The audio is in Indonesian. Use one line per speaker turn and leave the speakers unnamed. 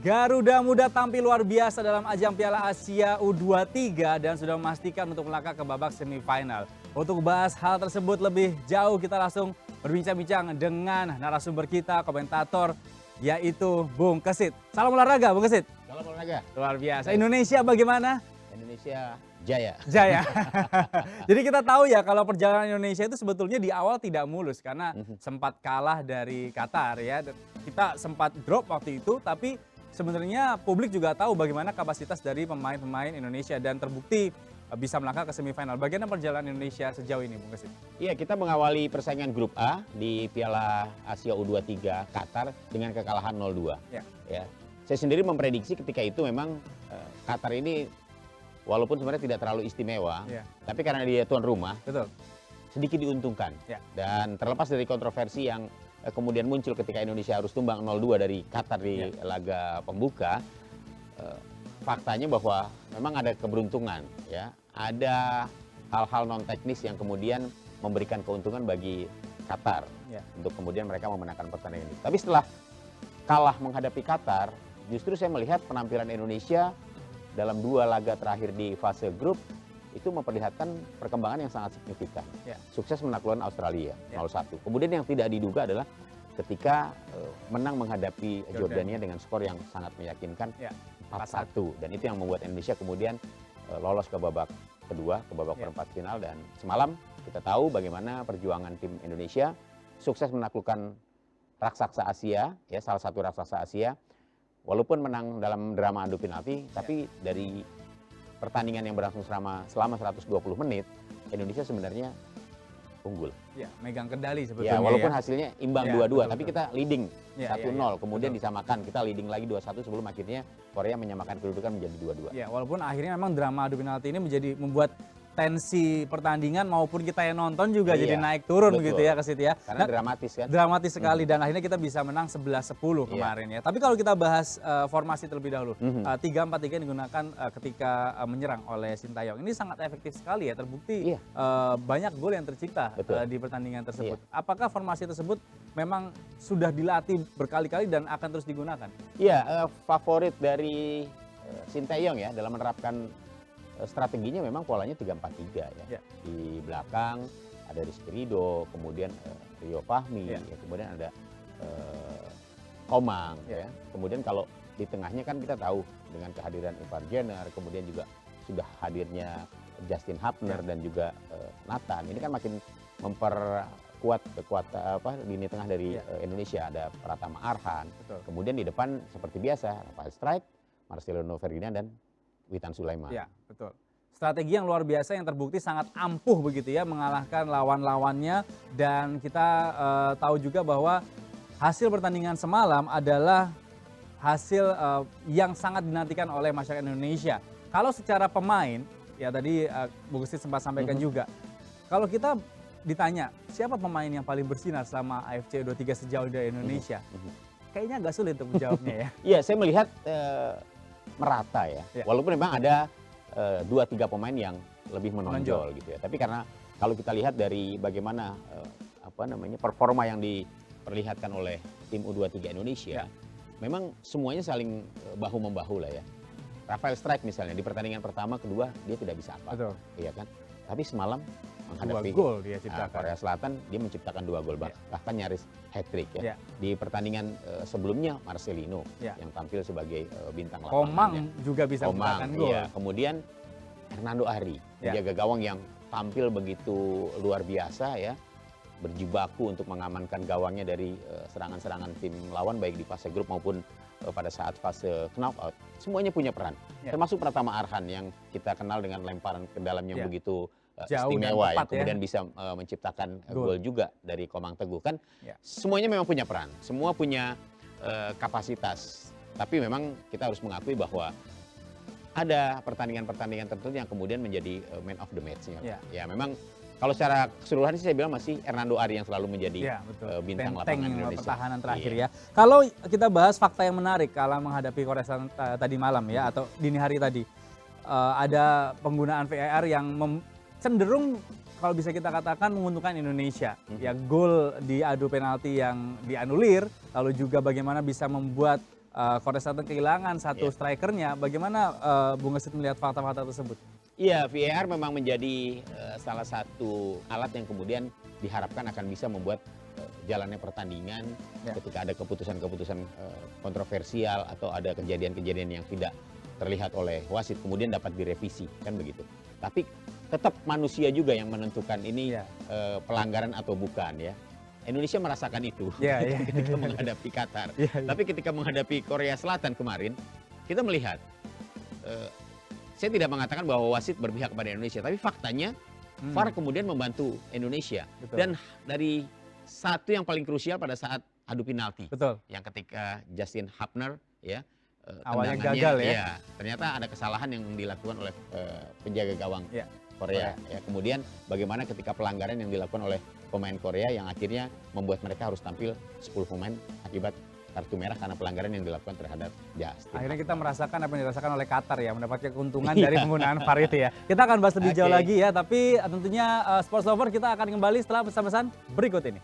Garuda Muda tampil luar biasa dalam ajang Piala Asia U23 dan sudah memastikan untuk melangkah ke babak semifinal. Untuk bahas hal tersebut lebih jauh, kita langsung berbincang-bincang dengan narasumber kita, komentator, yaitu Bung Kesit. Salam olahraga, Bung Kesit.
Salam olahraga.
Luar biasa. Indonesia bagaimana?
Indonesia jaya.
Jaya. Jadi kita tahu ya kalau perjalanan Indonesia itu sebetulnya di awal tidak mulus karena sempat kalah dari Qatar ya. Kita sempat drop waktu itu, tapi sebenarnya publik juga tahu bagaimana kapasitas dari pemain-pemain Indonesia dan terbukti bisa melangkah ke semifinal. Bagaimana perjalanan Indonesia sejauh ini, Bung Kesit?
Iya, kita mengawali persaingan grup A di Piala Asia U23 Qatar dengan kekalahan 0-2. Ya. Saya sendiri memprediksi ketika itu memang Qatar ini walaupun sebenarnya tidak terlalu istimewa, tapi karena dia tuan rumah, sedikit diuntungkan. Dan terlepas dari kontroversi yang kemudian muncul ketika Indonesia harus tumbang 0-2 dari Qatar di laga pembuka, faktanya bahwa memang ada keberuntungan, ya, ada hal-hal non teknis yang kemudian memberikan keuntungan bagi Qatar untuk kemudian mereka memenangkan pertandingan itu. Tapi setelah kalah menghadapi Qatar, justru saya melihat penampilan Indonesia dalam 2 laga terakhir di fase grup itu memperlihatkan perkembangan yang sangat signifikan. Sukses menaklukkan Australia 0-1. Kemudian yang tidak diduga adalah ketika menang menghadapi Jordania dengan skor yang sangat meyakinkan 4-1. Dan itu yang membuat Indonesia kemudian lolos ke babak kedua, ke babak perempat final. Dan semalam kita tahu bagaimana perjuangan tim Indonesia sukses menaklukkan raksasa Asia, ya, salah satu raksasa Asia. Walaupun menang dalam drama adu penalti, tapi dari pertandingan yang berlangsung selama 120 menit, Indonesia sebenarnya unggul.
Ya, megang kendali sebetulnya.
Ya, walaupun hasilnya imbang 2-2, tapi kita leading 1-0, kemudian
betul.
disamakan, kita leading lagi 2-1 sebelum akhirnya Korea menyamakan kedudukan menjadi 2-2.
Ya, walaupun akhirnya memang drama adu penalti ini membuat tensi pertandingan maupun kita yang nonton juga jadi naik turun begitu ya, Kesit ya.
Karena dramatis kan.
Dramatis sekali dan akhirnya kita bisa menang 11-10 kemarin ya. Tapi kalau kita bahas formasi terlebih dahulu, 3-4-3 digunakan ketika menyerang oleh Sintayong. Ini sangat efektif sekali ya, terbukti banyak gol yang tercipta di pertandingan tersebut. Apakah formasi tersebut memang sudah dilatih berkali-kali dan akan terus digunakan?
Iya, favorit dari Sintayong ya dalam menerapkan strateginya memang polanya 3-4-3 ya. Di belakang ada Rizky Ridho, kemudian Rio Fahmi, kemudian ada Komang. Ya. Kemudian kalau di tengahnya kan kita tahu dengan kehadiran Ivar Jenner, kemudian juga sudah hadirnya Justin Hapner dan juga Nathan. Ini kan makin memperkuat kekuatan lini tengah dari Indonesia. Ada Pratama Arhan, kemudian di depan seperti biasa Rafael Strijk, Marcelino Ferdinand dan Witan Sulaiman.
Ya, betul. Strategi yang luar biasa yang terbukti sangat ampuh begitu ya mengalahkan lawan-lawannya, dan kita tahu juga bahwa hasil pertandingan semalam adalah hasil yang sangat dinantikan oleh masyarakat Indonesia. Kalau secara pemain, ya tadi Bung Kesit sempat sampaikan juga, kalau kita ditanya siapa pemain yang paling bersinar selama AFC U23 sejauh di Indonesia, kayaknya agak sulit untuk menjawabnya ya.
Iya, saya melihat merata ya. Walaupun memang ada 2-3 pemain yang lebih menonjol gitu ya. Tapi karena kalau kita lihat dari bagaimana performa yang diperlihatkan oleh tim U23 Indonesia, memang semuanya saling bahu-membahu lah ya. Rafael Strijk misalnya di pertandingan pertama, kedua dia tidak bisa apa, iya kan. Tapi semalam menghadapi Korea Selatan, dia menciptakan 2 gol, bahkan nyaris hat-trick ya. Di pertandingan sebelumnya Marcelino yang tampil sebagai bintang lapangan.
Komang juga bisa menciptakan gol.
Iya. Kemudian Hernando Ari, penjaga gawang yang tampil begitu luar biasa ya, berjibaku untuk mengamankan gawangnya dari serangan-serangan tim lawan baik di fase grup maupun pada saat fase knockout. Semuanya punya peran, termasuk Pratama Arhan yang kita kenal dengan lemparan ke dalam yang begitu istimewa, yang kemudian bisa menciptakan gol juga dari Komang Teguh kan. Semuanya memang punya peran, semua punya kapasitas. Tapi memang kita harus mengakui bahwa ada pertandingan-pertandingan tertentu yang kemudian menjadi man of the match-nya. Ya memang kalau secara keseluruhan sih saya bilang masih Hernando Ari yang selalu menjadi bintang lapangan Indonesia.
Pertahanan terakhir ya. Kalau kita bahas fakta yang menarik kalau menghadapi Korea Selatan tadi malam ya, atau dini hari tadi, ada penggunaan VAR yang cenderung kalau bisa kita katakan menguntungkan Indonesia. Ya, gol di adu penalti yang dianulir, lalu juga bagaimana bisa membuat Korea Selatan kehilangan satu
Iya.
strikernya. Bagaimana Bung Gesit melihat fakta-fakta tersebut?
Iya, VAR memang menjadi salah satu alat yang kemudian diharapkan akan bisa membuat jalannya pertandingan
Ya.
ketika ada keputusan-keputusan kontroversial atau ada kejadian-kejadian yang tidak terlihat oleh wasit kemudian dapat direvisi, kan begitu. Tapi tetap manusia juga yang menentukan ini
Ya.
pelanggaran atau bukan ya. Indonesia merasakan itu
Ya, ya.
ketika menghadapi Qatar.
Ya, ya.
Tapi ketika menghadapi Korea Selatan kemarin, kita melihat saya tidak mengatakan bahwa wasit berpihak kepada Indonesia, tapi faktanya VAR kemudian membantu Indonesia.
Betul.
Dan dari satu yang paling krusial pada saat adu penalti,
Betul.
yang ketika Justin Hapner ya
Awalnya
tendangannya,
gagal ya.
ternyata ada kesalahan yang dilakukan oleh penjaga gawang
Ya.
Korea. Ya, kemudian bagaimana ketika pelanggaran yang dilakukan oleh pemain Korea yang akhirnya membuat mereka harus tampil 10 pemain akibat kartu merah karena pelanggaran yang dilakukan terhadap Justin.
Akhirnya kita
Hapner.
merasakan apa yang dirasakan oleh Qatar ya, mendapatkan keuntungan
Iya.
dari penggunaan VAR itu ya. Kita akan bahas lebih jauh
Oke.
lagi ya, tapi tentunya Sports Lover kita akan kembali setelah pesan-pesan berikut ini.